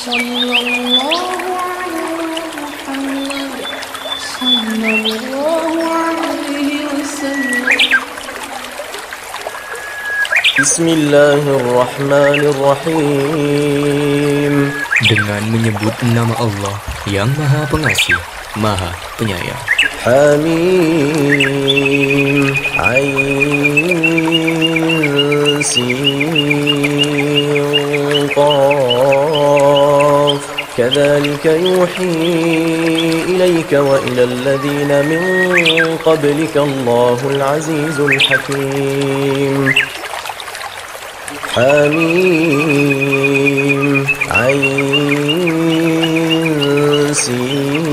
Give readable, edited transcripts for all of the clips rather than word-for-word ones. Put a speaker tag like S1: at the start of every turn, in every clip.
S1: Sallallahu alaihi Muhammad Sallallahu alaihi wasallam.
S2: Bismillahirrahmanirrahim. Dengan menyebut nama Allah yang Maha Pengasih, Maha Penyayang. Hamim, Ain, Sin, Qaf. Kadzalika yuhi ilaika wa ilal ladzina min qablika Allahul Azizul Hakim. Hamim, Ain, Sin,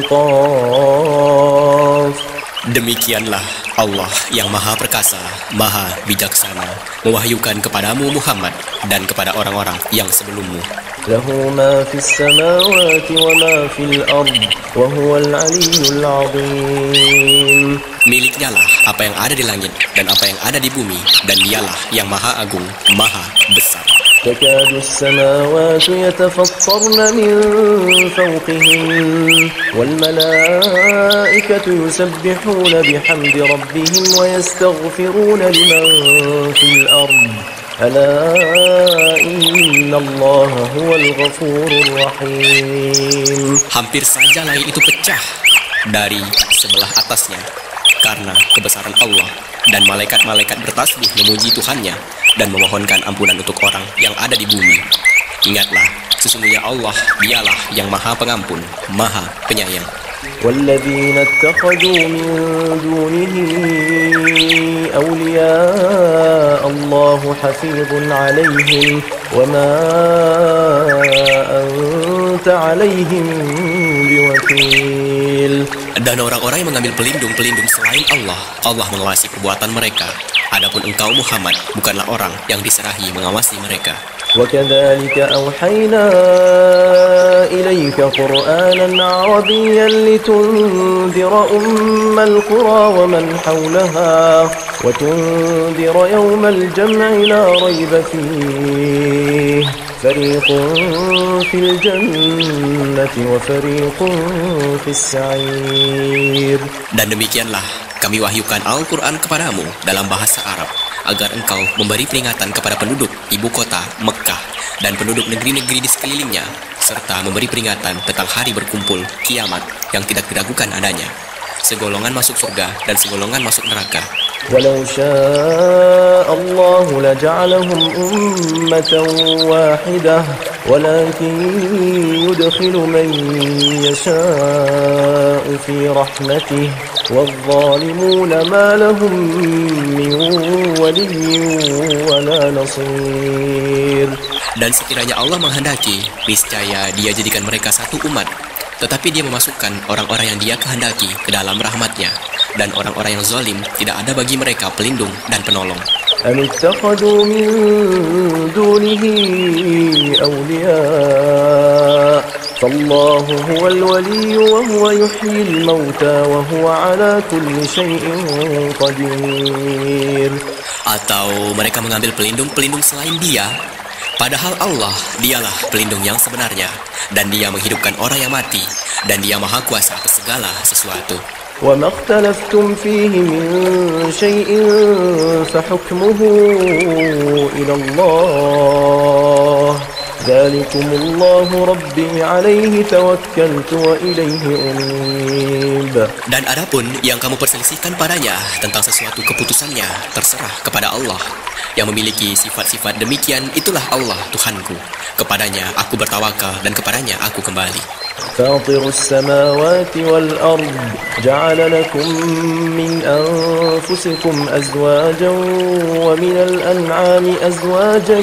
S2: Qaf.
S3: Demikianlah Allah yang Maha Perkasa, Maha Bijaksana, mewahyukan kepadamu Muhammad dan kepada orang-orang yang sebelummu.
S2: Lahu ma fis samawati wa ma fil ard wa huwal aliyyul azim.
S3: Miliknya lah apa yang ada di langit dan apa yang ada di bumi, dan dialah yang Maha Agung, Maha Besar.
S2: تكاد السماوات يتفطرن من فوقهن والملائكة يسبحون بحمد ربهم ويستغفرون لمن في الأرض ألا إن الله هو الغفور الرحيم.
S3: Hampir saja langit itu pecah dari sebelah atasnya karena kebesaran Allah, dan malaikat-malaikat bertasbih memuji Tuhannya dan memohonkan ampunan untuk orang yang ada di bumi. Ingatlah, sesungguhnya Allah dialah yang Maha Pengampun, Maha Penyayang.
S2: والذين اتخذوا من دونه أولياء الله حفيظ عليهم وما أنت عليهم بوكيل.
S3: Dan orang-orang yang mengambil pelindung-pelindung selain Allah, Allah mengawasi perbuatan mereka. Adapun engkau Muhammad bukanlah orang yang diserahi mengawasi mereka.
S2: وكذلك أوحينا إليك قرآنا عربيا لتنذر أم القرى ومن حولها وتنذر يوم الجمع لا ريب فيه فريق في الجنة وفريق في السعير.
S3: Dan demikianlah kami wahyukan Al-Quran kepadamu dalam bahasa Arab, agar engkau memberi peringatan kepada penduduk ibu kota Mekah dan penduduk negeri-negeri di sekelilingnya, serta memberi peringatan tentang hari berkumpul kiamat yang tidak diragukan adanya. Segolongan masuk surga dan segolongan masuk neraka.
S2: ولو شاء الله لجعلهم أمة واحدة ولكن يدخل من يشاء في رحمته والظالمون ما لهم من ولي ولا نصير.
S3: Dan sekiranya Allah menghendaki, niscaya Dia jadikan mereka satu umat. Tetapi Dia memasukkan orang-orang yang Dia kehendaki ke dalam rahmat-Nya, dan orang-orang yang zalim tidak ada bagi mereka pelindung dan penolong.
S2: أم اتخذوا من دونه أولياء فالله هو الولي وهو يحيي الموتى وهو على كل شيء قدير.
S3: Atau mereka mengambil pelindung-pelindung selain Dia, padahal Allah dialah pelindung yang sebenarnya, dan Dia menghidupkan orang yang mati, dan Dia maha kuasa atas segala sesuatu.
S2: وما اختلفتم فيه من شيء فحكمه إلى الله ذلكم الله ربي عليه توكلت وإليه أنيب.
S3: Dan adapun yang kamu perselisihkan padanya tentang sesuatu keputusannya terserah kepada Allah. Yang memiliki sifat-sifat demikian itulah Allah Tuhanku. Kepadanya aku bertawakal dan kepadanya aku kembali.
S2: فاطر السماوات والأرض جعل لكم من أنفسكم أزواجا ومن الأنعام أزواجا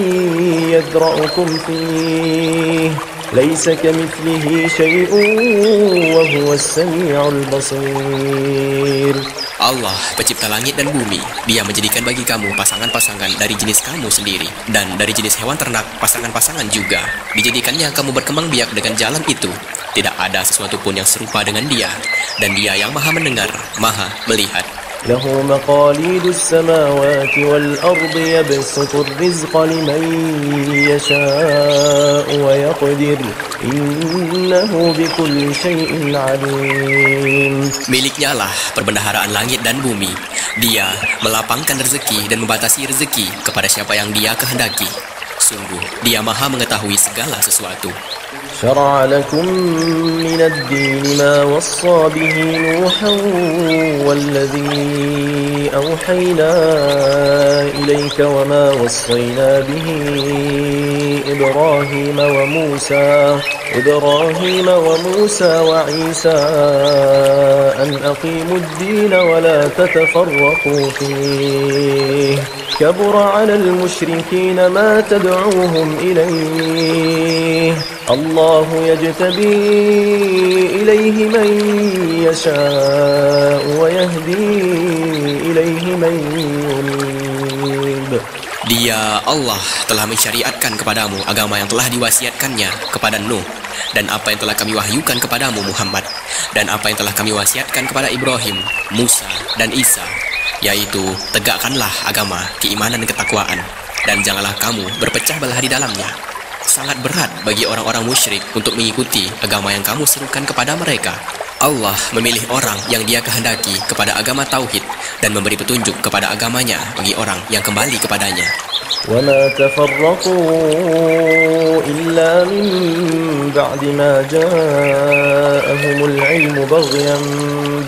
S2: يذرأكم فيه ليس كمثله شيء وهو السميع البصير.
S3: Allah, pencipta langit dan bumi, Dia menjadikan bagi kamu pasangan-pasangan dari jenis kamu sendiri, dan dari jenis hewan ternak pasangan-pasangan juga. Dijadikannya kamu berkembang biak dengan jalan itu. Tidak ada sesuatu pun yang serupa dengan Dia, dan Dia yang maha mendengar, maha melihat.
S2: له مقاليد السماوات والأرض يبسط الرزق لمن يشاء ويقدر إنه بكل شيء عليم.
S3: Miliknya lah perbendaharaan langit dan bumi. Dia melapangkan rezeki dan membatasi rezeki kepada siapa yang Dia kehendaki. Sungguh, Dia Maha mengetahui segala sesuatu.
S2: شرع لكم من الدين ما وصى به نوحا والذي أوحينا إليك وما وصينا به إبراهيم وموسى وعيسى أن أقيموا الدين ولا تتفرقوا فيه كبر على المشركين ما تدعوهم إليه الله يجتبي إليه من يشاء ويهدي إليه من ينيب.
S3: Dia Allah telah mensyariatkan kepadamu agama yang telah diwasiatkannya kepada Nuh, dan apa yang telah kami wahyukan kepadamu Muhammad, dan apa yang telah kami wasiatkan kepada Ibrahim, Musa, dan Isa, yaitu tegakkanlah agama, keimanan dan ketakwaan, dan janganlah kamu berpecah belah di dalamnya. Sangat berat bagi orang-orang musyrik untuk mengikuti agama yang kamu serukan kepada mereka. Allah memilih orang yang Dia kehendaki kepada agama tauhid dan memberi petunjuk kepada agamanya bagi orang yang kembali kepadanya.
S2: وما تفرقوا إلا من بعد ما جاءهم العلم بغيا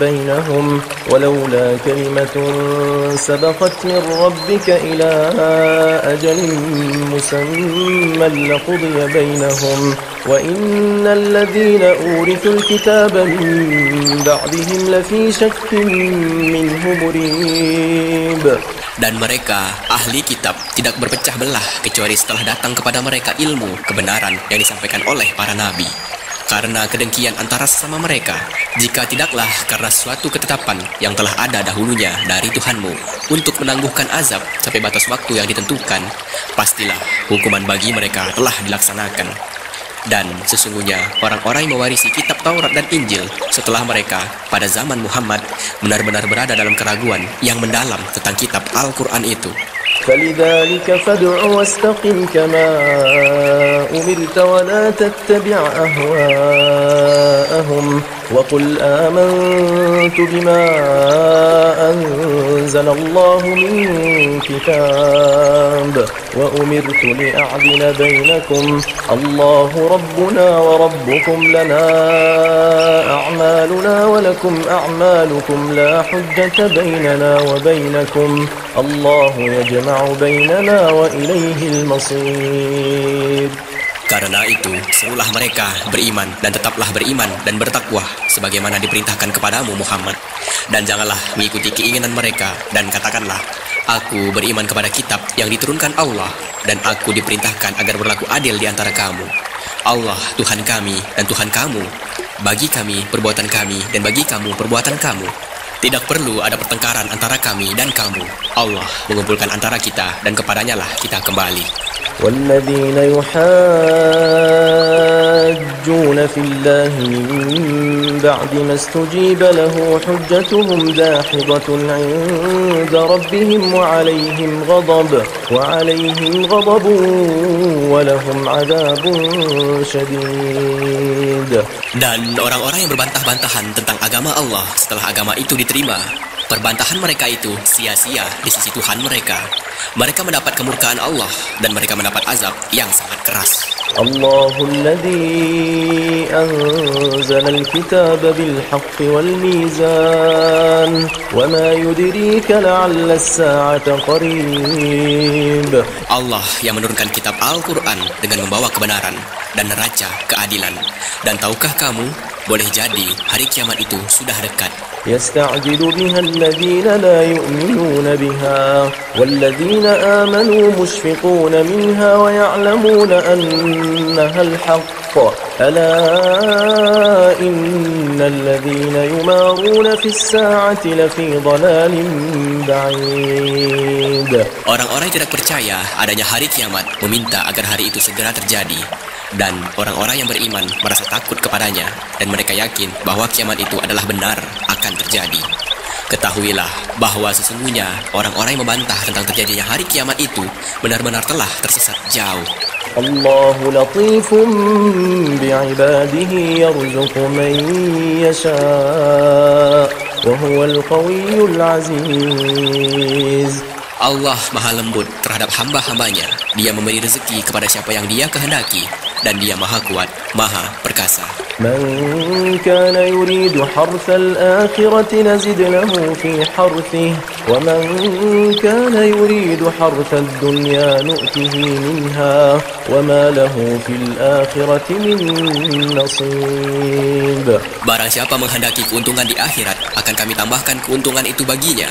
S2: بينهم ولولا كلمة سبقت من ربك إلى أجل مسمى لقضي بينهم وإن الذين أورثوا الكتاب من بعدهم لفي شك منه مريب.
S3: Dan mereka, ahli kitab, tidak berpecah belah kecuali setelah datang kepada mereka ilmu kebenaran yang disampaikan oleh para nabi. Karena kedengkian antara sesama mereka, jika tidaklah karena suatu ketetapan yang telah ada dahulunya dari Tuhanmu untuk menangguhkan azab sampai batas waktu yang ditentukan, pastilah hukuman bagi mereka telah dilaksanakan. Dan sesungguhnya orang-orang yang mewarisi kitab Taurat dan Injil setelah mereka pada zaman Muhammad benar-benar berada dalam keraguan yang mendalam tentang kitab Al-Quran itu.
S2: فلذلك فادع واستقم كما أمرت ولا تتبع أهواءهم وقل آمنت بما أنزل الله من كتاب وأمرت لأعدل بينكم الله ربنا وربكم لنا أعمالنا ولكم أعمالكم لا حجة بيننا وبينكم الله يجمع بيننا وإليه المصير.
S3: Karena itu, serulah mereka beriman dan tetaplah beriman dan bertakwa sebagaimana diperintahkan kepadamu Muhammad. Dan janganlah mengikuti keinginan mereka dan katakanlah, aku beriman kepada kitab yang diturunkan Allah dan aku diperintahkan agar berlaku adil di antara kamu. Allah Tuhan kami dan Tuhan kamu. Bagi kami perbuatan kami dan bagi kamu perbuatan kamu. Tidak perlu ada pertengkaran antara kami dan kamu. Allah mengumpulkan antara kita dan kepadanya lah kita kembali.
S2: والذين يحاجون في الله من بعد ما استجيب له حجتهم داحضة عند ربهم وعليهم غضب ولهم عذاب شديد.
S3: Dan orang-orang yang berbantah-bantahan tentang agama Allah setelah agama itu diterima, perbantahan mereka itu sia-sia di sisi Tuhan mereka. Mereka mendapat kemurkaan Allah dan mereka mendapat azab yang sangat keras.
S2: Allahulladzi anzala al-kitaba bil-haqqi wal-mizan wa ma yudrika la'alla as-sa'ata qarib.
S3: Allah yang menurunkan kitab Al-Quran dengan membawa kebenaran dan neraca keadilan. Dan tahukah kamu, boleh jadi hari kiamat itu sudah dekat.
S2: يستعجل بها الذين لا يؤمنون بها والذين آمنوا مشفقون منها ويعلمون أنها الحق ألا إن الذين يمارون في الساعة لفي ضلال بعيد.
S3: Orang-orang yang tidak percaya adanya hari kiamat meminta agar hari itu segera terjadi. Dan orang-orang yang beriman merasa takut kepadanya dan mereka yakin bahwa kiamat itu adalah benar akan terjadi. Ketahuilah bahwa sesungguhnya orang-orang yang membantah tentang terjadinya hari kiamat itu benar-benar telah tersesat jauh.
S2: الله لطيف بعباده يرزق من يشاء وهو القوي العزيز.
S3: Allah maha lembut terhadap hamba-hambanya. Dia memberi rezeki kepada siapa yang dia kehendaki. Dan dia maha kuat, maha perkasa.
S2: من كان يريد حرث الآخرة نزد له في حرثه ومن كان يريد حرث الدنيا نؤته منها وما له في الآخرة من نصيب.
S3: Barang siapa menghendaki keuntungan di akhirat, akan kami tambahkan keuntungan itu baginya.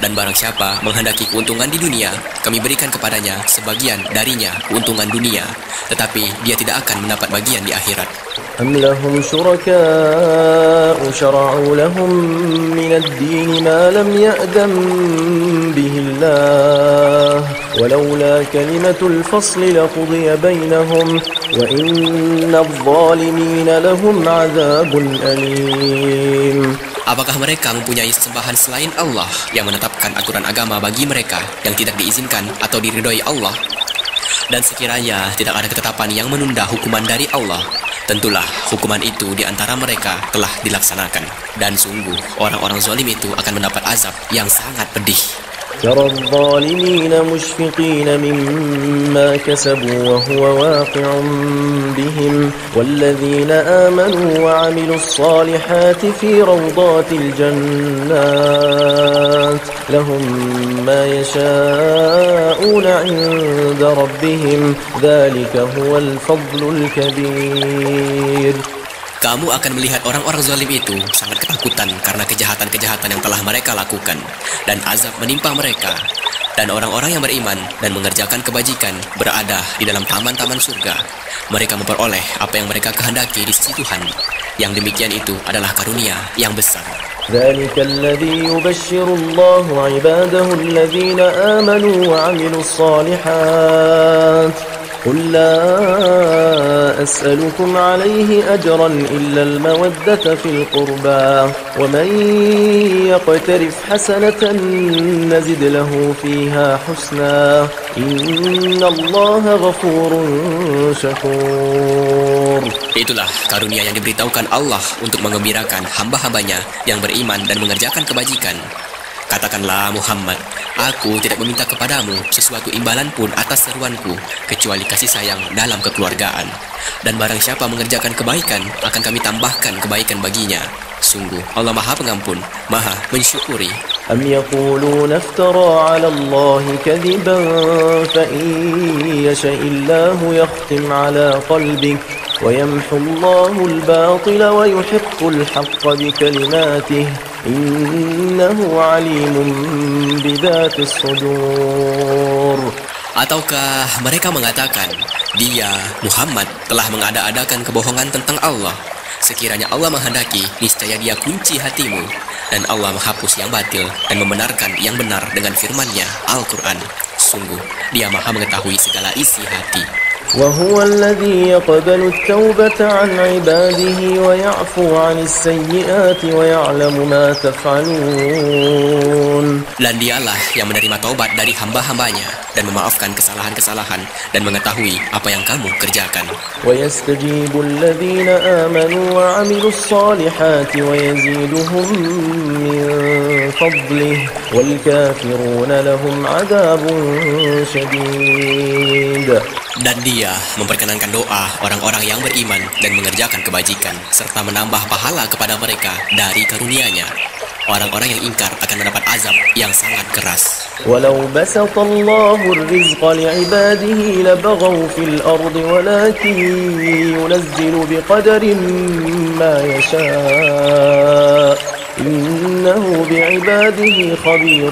S3: Dan barang siapa menghendaki keuntungan di dunia, kami berikan kepadanya sebagian darinya keuntungan dunia. Tetapi dia tidak akan mendapat bagian di akhirat.
S2: أم لهم شركاء شرعوا لهم من الدين ما لم يأذن به الله ولولا كلمة الفصل لقضي بينهم وإن الظالمين لهم عذاب أليم.
S3: Apakah mereka mempunyai sesembahan selain Allah yang menetapkan aturan agama bagi mereka yang tidak diizinkan atau diridhoi Allah? Dan sekiranya tidak ada ketetapan yang menunda hukuman dari Allah, tentulah hukuman itu di antara mereka telah dilaksanakan. Dan sungguh orang-orang zalim itu akan mendapat azab yang sangat pedih.
S2: ترى الظالمين مشفقين مما كسبوا وهو واقع بهم والذين آمنوا وعملوا الصالحات في روضات الجنات لهم ما يشاءون عند ربهم ذلك هو الفضل الكبير.
S3: Kamu akan melihat orang-orang zalim itu sangat ketakutan karena kejahatan-kejahatan yang telah mereka lakukan, dan azab menimpa mereka. Dan orang-orang yang beriman dan mengerjakan kebajikan berada di dalam taman-taman surga. Mereka memperoleh apa yang mereka kehendaki di sisi Tuhan. Yang demikian itu adalah karunia yang besar.
S2: ذلك الذي يبشر الله عباده الذين آمنوا وعملوا الصالحات قل لا أسألكم عليه أجرا إلا المودة في القربى ومن يقترف حسنة نزد له فيها حسنا إن الله غفور شكور.
S3: Itulah karunia yang diberitahukan Allah untuk mengembirakan hamba-hambanya yang beriman dan mengerjakan kebajikan. Katakanlah Muhammad, aku tidak meminta kepadamu sesuatu imbalan pun atas seruanku kecuali kasih sayang dalam kekeluargaan. Dan barang siapa mengerjakan kebaikan, akan kami tambahkan kebaikan baginya. Sungguh Allah Maha Pengampun, Maha Mensyukuri.
S2: أم يقولون افترى على الله كذبا فإن يشاء الله يختم على قلبك ويمحو الله الباطل ويحق الحق بكلماته إنه عليم بذات الصدور.
S3: Ataukah mereka mengatakan, dia, Muhammad, telah mengada-adakan kebohongan tentang Allah. Sekiranya Allah menghendaki, niscaya dia kunci hatimu. Dan Allah menghapus yang batil dan membenarkan yang benar dengan firman-Nya, Al-Quran. Sungguh, dia maha mengetahui segala isi hati.
S2: وهو الذي يقبل التوبة عن عباده ويعفو عن السيئات ويعلم ما تفعلون.
S3: Dan dialah yang menerima taubat dari hamba-hambanya dan memaafkan kesalahan-kesalahan dan mengetahui apa yang kamu kerjakan.
S2: ويستجيب الذين آمنوا وعملوا الصالحات ويزيدهم من فضله والكافرون لهم عذاب شديد.
S3: Dan dia memperkenankan doa orang-orang yang beriman dan mengerjakan kebajikan, serta menambah pahala kepada mereka dari karunia-Nya. Orang-orang yang ingkar akan mendapat azab yang sangat keras.
S2: ولو بسط الله الرزق لعباده لبغوا في الأرض ولكن ينزل بقدر ما يشاء إنه بعباده خبير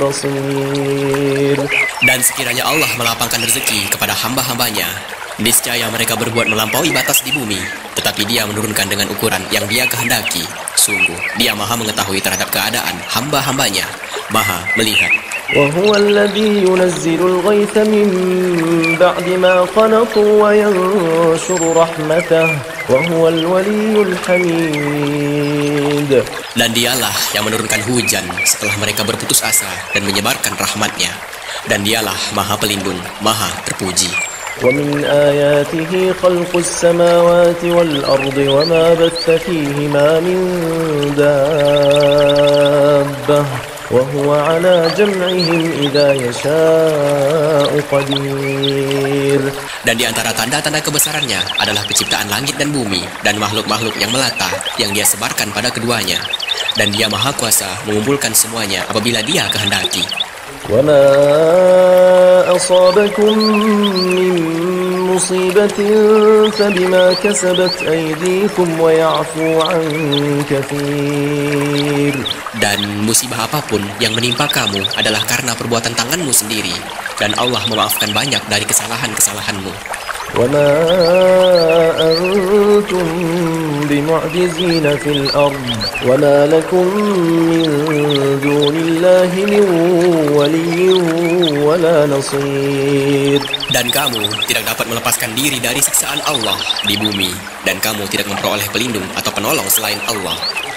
S2: بصير.
S3: Dan sekiranya Allah melapangkan rezeki kepada hamba-hambanya, niscaya mereka berbuat melampaui batas di bumi, tetapi dia menurunkan dengan ukuran yang dia kehendaki. Sungguh, dia maha mengetahui terhadap keadaan hamba-hambanya, maha melihat.
S2: وهو الذي ينزل الغيث من بعد ما قنطوا وينشر رحمته وهو الولي الحميد.
S3: Dan dialah yang menurunkan hujan setelah mereka berputus asa dan menyebarkan rahmatnya. Dan dialah Maha Pelindung, Maha Terpuji.
S2: ومن آياته خلق السماوات والأرض وما بث فيهما من دابة وهو على جمعهم إذا يشاء قدير.
S3: Dan di antara tanda-tanda kebesarannya adalah penciptaan langit dan bumi dan makhluk-makhluk yang melata yang dia sebarkan pada keduanya. Dan dia maha kuasa mengumpulkan semuanya apabila dia kehendaki.
S2: وما أصابكم من مصيبة فبما كسبت أيديكم ويعفو عن كثير.
S3: Dan musibah apapun yang menimpa kamu adalah karena perbuatan tanganmu sendiri. Dan Allah memaafkan banyak dari kesalahan-kesalahanmu.
S2: وما أنتم بمعجزين في الأرض وما لكم من دون الله من ولي ولا نصير.
S3: Dan kamu tidak dapat melepaskan diri dari siksaan Allah di bumi. Dan kamu tidak memperoleh pelindung atau penolong selain Allah.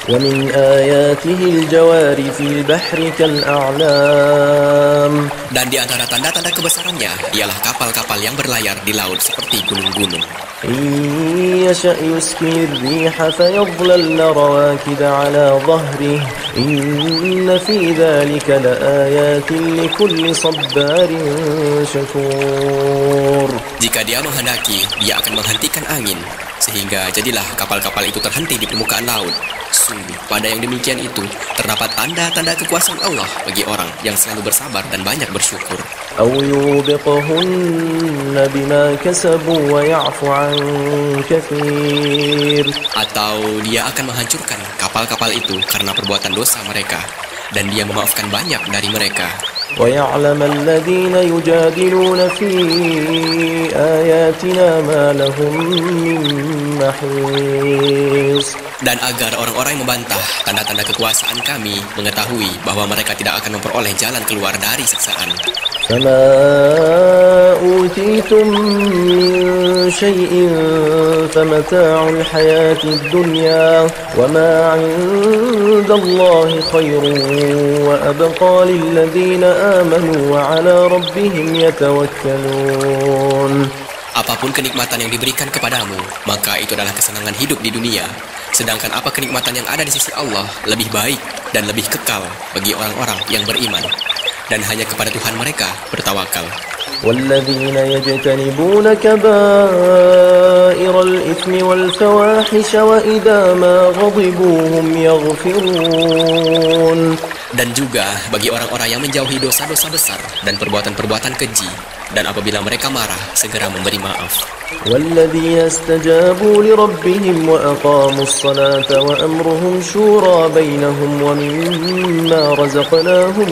S2: ومن آياته الجوار في البحر كالأعلام.
S3: Dan di antara tanda-tanda kebesarannya ialah kapal-kapal yang berlayar di laut seperti gunung-gunung.
S2: إن يشأ يسكن الريح فيظللن رواكد على ظهره إن في ذلك لآيات لكل صبار شكور.
S3: Jika dia menghendaki, dia akan menghentikan angin, sehingga jadilah kapal-kapal itu terhenti di permukaan laut. Sungguh, pada yang demikian itu, terdapat tanda-tanda kekuasaan Allah bagi orang yang selalu bersabar dan banyak bersyukur.
S2: أو يوبقهن بما كسبوا ويعفو عن كثير.
S3: Atau dia akan menghancurkan kapal-kapal itu karena perbuatan dosa mereka, dan dia memaafkan banyak dari mereka.
S2: ويعلم الذين يجادلون في آياتنا ما لهم من محيص.
S3: Dan agar orang-orang yang membantah tanda-tanda kekuasaan kami mengetahui bahwa mereka tidak akan memperoleh jalan keluar dari siksaan.
S2: فما أوتيتم من شيء فمتاع الحياة الدنيا وما عند الله خير وأبقى للذين آمنوا وعلى ربهم يتوكلون.
S3: Apapun kenikmatan yang diberikan kepadamu, maka itu adalah kesenangan hidup di dunia. Sedangkan apa kenikmatan yang ada di sisi Allah lebih baik dan lebih kekal bagi orang-orang yang beriman. Dan hanya kepada Tuhan mereka bertawakal.
S2: والذين يجتنبون كبائر الإثم والفواحش وإذا ما غضبوا هم يغفرون.
S3: Dan juga bagi orang-orang yang menjauhi dosa-dosa besar dan perbuatan-perbuatan keji, dan apabila mereka marah, segera memberi maaf.
S2: والذين استجابوا لربهم وأقاموا الصلاة وأمرهم شورى بينهم ومما رزقناهم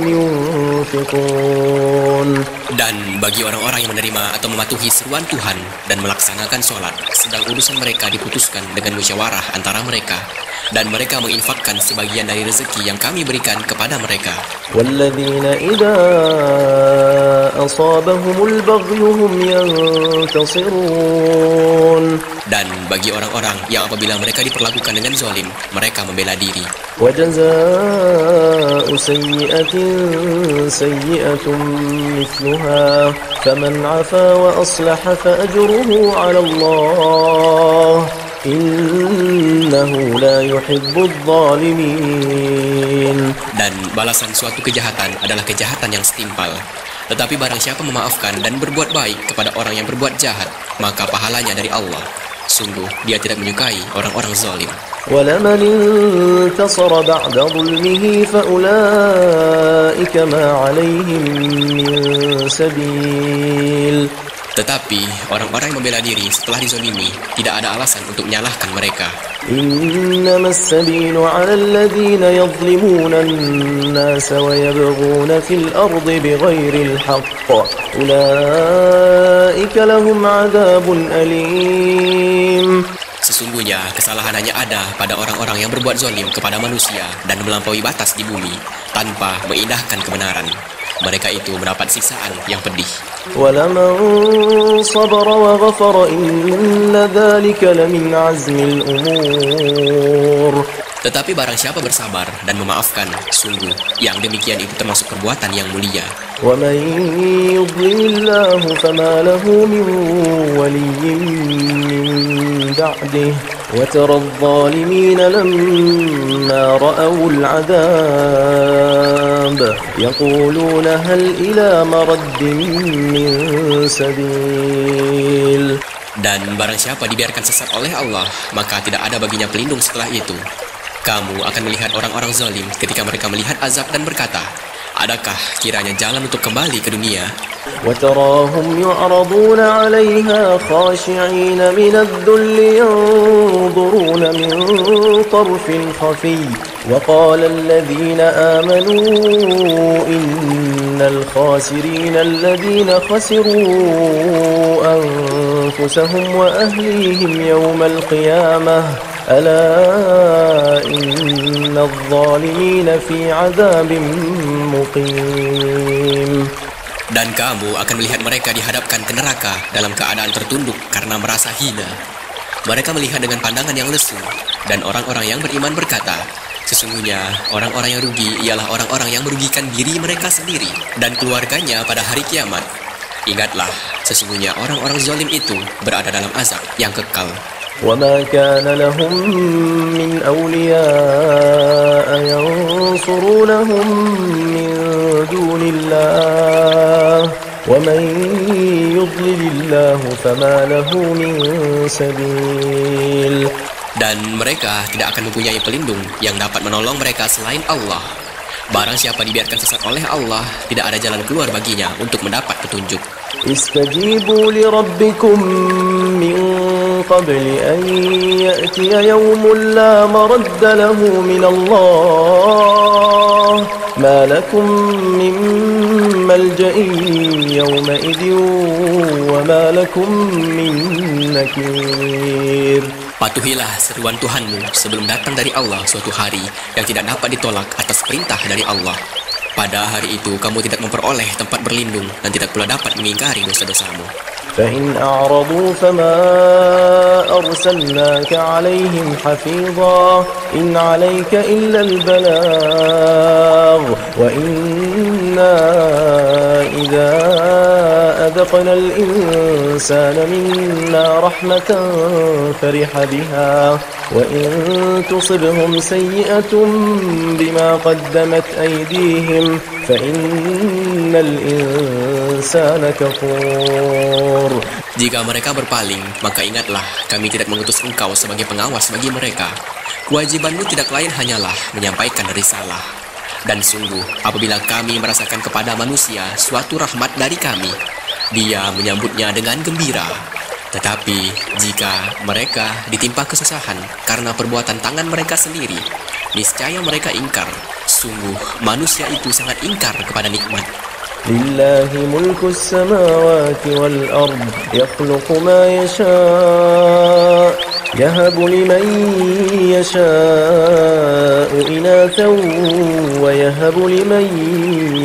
S2: ينفقون.
S3: Dan bagi orang-orang yang menerima atau mematuhi seruan Tuhan dan melaksanakan sholat, sedang urusan mereka diputuskan dengan musyawarah antara mereka, dan mereka menginfakkan sebagian dari rezeki yang kami berikan kepada mereka.
S2: والذين إذا أصابهم البغي هم ينتصرون.
S3: Dan bagi orang-orang yang apabila mereka diperlakukan dengan zalim, mereka membela diri.
S2: وجزاء سيئة سيئة مثلها فمن عفا وأصلح فأجره على الله إنه لا يحب الظالمين.
S3: Dan balasan suatu kejahatan adalah kejahatan yang setimpal. Tetapi barang siapa memaafkan dan berbuat baik kepada orang yang berbuat jahat, maka pahalanya dari Allah. Sungguh, dia tidak menyukai orang-orang zalim.
S2: ولمن انتصر بعد ظلمه فأولئك ما عليهم من سبيل.
S3: Tetapi orang-orang yang membela diri setelah dizalimi tidak ada alasan untuk menyalahkan mereka.
S2: إنما السبيل على الذين يظلمون الناس ويبغون في الأرض بغير الحق أولئك لهم عذاب أليم.
S3: Sesungguhnya kesalahan hanya ada pada orang-orang yang berbuat zalim kepada manusia dan melampaui batas di bumi tanpa mengindahkan kebenaran. mereka itu mendapat siksaan yang pedih.
S2: ولمن صبر وغفر إن ذلك لمن عزم الأمور.
S3: Tetapi barang siapa bersabar dan memaafkan, sungguh yang demikian itu termasuk perbuatan yang mulia.
S2: ومن يضلل الله فما له من ولي من بعده وترى الظالمين لما رأوا العذاب يقولون هل إلى مرد من سبيل.
S3: Dan barang siapa dibiarkan sesat oleh Allah, maka tidak ada baginya pelindung setelah itu. Kamu akan melihat orang-orang zalim ketika mereka melihat azab dan berkata, adakah kiranya jalan untuk kembali ke dunia?
S2: وتراهم يعرضون عليها خاشعين من الذل ينظرون من طرف خفي وقال الذين آمنوا إن الخاسرين الذين خسروا أنفسهم وأهليهم يوم القيامة ألا إن الظالمين في عذاب مقيم.
S3: Dan kamu akan melihat mereka dihadapkan ke neraka dalam keadaan tertunduk karena merasa hina. Mereka melihat dengan pandangan yang lesu, dan orang-orang yang beriman berkata, sesungguhnya orang-orang yang rugi ialah orang-orang yang merugikan diri mereka sendiri dan keluarganya pada hari kiamat. Ingatlah, sesungguhnya orang-orang zalim itu berada dalam azab yang kekal.
S2: وما كان لهم من أولياء ينصرونهم من دون الله ومن يضلل الله فما له من سبيل.
S3: Dan mereka tidak akan mempunyai pelindung yang dapat menolong mereka selain Allah. Barang siapa dibiarkan sesat oleh Allah, tidak ada jalan keluar baginya untuk mendapat petunjuk.
S2: استجيبوا لربكم من قبل أن يأتي يوم لا مرد له من الله ما لكم من ملجأ يومئذ وما لكم من نكير.
S3: Patuhilah seruan Tuhanmu sebelum datang dari Allah suatu hari yang tidak dapat ditolak atas perintah dari Allah. Pada hari itu kamu tidak memperoleh tempat berlindung dan tidak pula dapat mengingkari dosa-dosamu.
S2: فإن أعرضوا فما أرسلناك عليهم حفيظا إن عليك إلا البلاغ وإنا إذا أذقنا الإنسان منا رحمة فرح بها وإن تصبهم سيئة بما قدمت أيديهم فإن الإنسان كفور.
S3: Jika mereka berpaling, maka ingatlah, kami tidak mengutus engkau sebagai pengawas bagi mereka. Kewajibanmu tidak lain hanyalah menyampaikan risalah. Dan sungguh, apabila kami merasakan kepada manusia suatu rahmat dari kami, dia menyambutnya dengan gembira. Tetapi jika mereka ditimpa kesusahan karena perbuatan tangan mereka sendiri, niscaya mereka ingkar. Sungguh, manusia itu sangat ingkar kepada nikmat.
S2: لله ملك السماوات والأرض يخلق ما يشاء يهب لمن يشاء إناثا ويهب لمن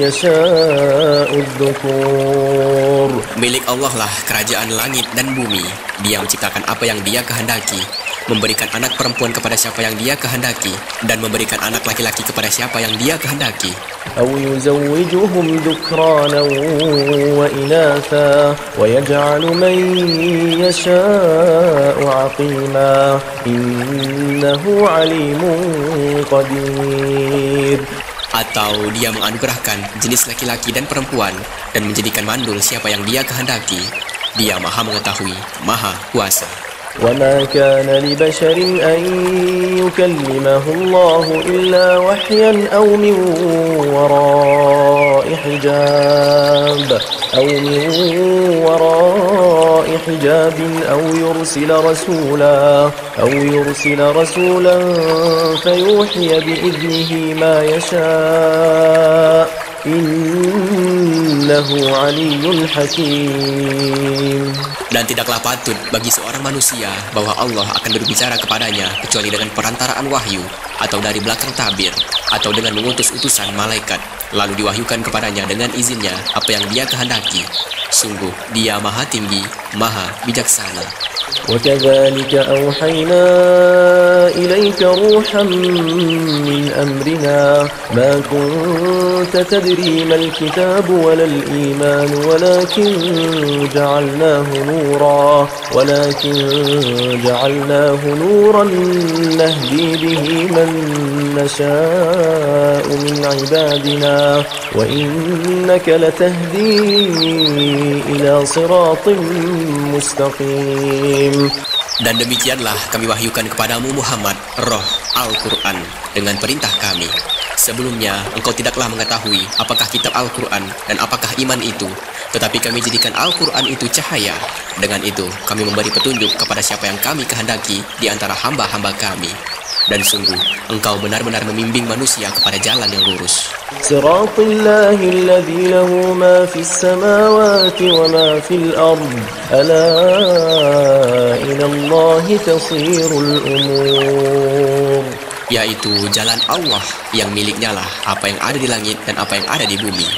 S2: يشاء الذكور.
S3: Milik Allah lah kerajaan langit dan bumi. Dia menciptakan apa yang Dia kehendaki, memberikan anak perempuan kepada siapa yang Dia kehendaki, dan memberikan anak laki-laki kepada siapa yang Dia kehendaki.
S2: أو يزوجهم ذكرانا وإناثا ويجعل من يشاء عقيما إنه عليم قدير.
S3: Atau Dia menganugerahkan jenis laki-laki dan perempuan dan menjadikan mandul siapa yang Dia kehendaki. Dia Maha Mengetahui, Maha Kuasa.
S2: وما كان لبشر أن يكلمه الله إلا وحيا أو من وراء حجاب أو يرسل رسولا فيوحي بإذنه ما يشاء إنه علي حكيم.
S3: Dan tidaklah patut bagi seorang manusia bahwa Allah akan berbicara kepadanya kecuali dengan perantaraan wahyu, atau dari belakang tabir, atau dengan mengutus utusan malaikat. lalu diwahyukan kepadanya dengan izinnya apa yang dia kehendaki. Sungguh dia maha tinggi, maha bijaksana.
S2: وكذلك أوحينا إليك روحا من أمرنا ما كنت تدري ما الكتاب ولا الإيمان ولكن جعلناه نورا نهدي به من نشاء من عبادنا وإنك لتهدي إلى صراط مستقيم.
S3: Dan demikianlah kami wahyukan kepadamu Muhammad roh Al-Quran dengan perintah kami. Sebelumnya engkau tidaklah mengetahui apakah kitab Al-Quran dan apakah iman itu, tetapi kami jadikan Al-Quran itu cahaya. Dengan itu kami memberi petunjuk kepada siapa yang kami kehendaki di antara hamba-hamba kami. Dan sungguh engkau benar-benar membimbing manusia kepada jalan yang lurus.
S2: صراط الله الذي له ما في السماوات وما في الأرض ألا إلى الله تصير الأمور.
S3: Yaitu jalan Allah yang miliknya lah apa yang ada di langit dan apa yang ada di bumi.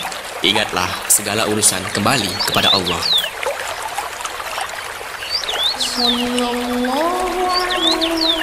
S3: Ingatlah segala urusan kembali kepada Allah.
S1: Sallallahu alaihi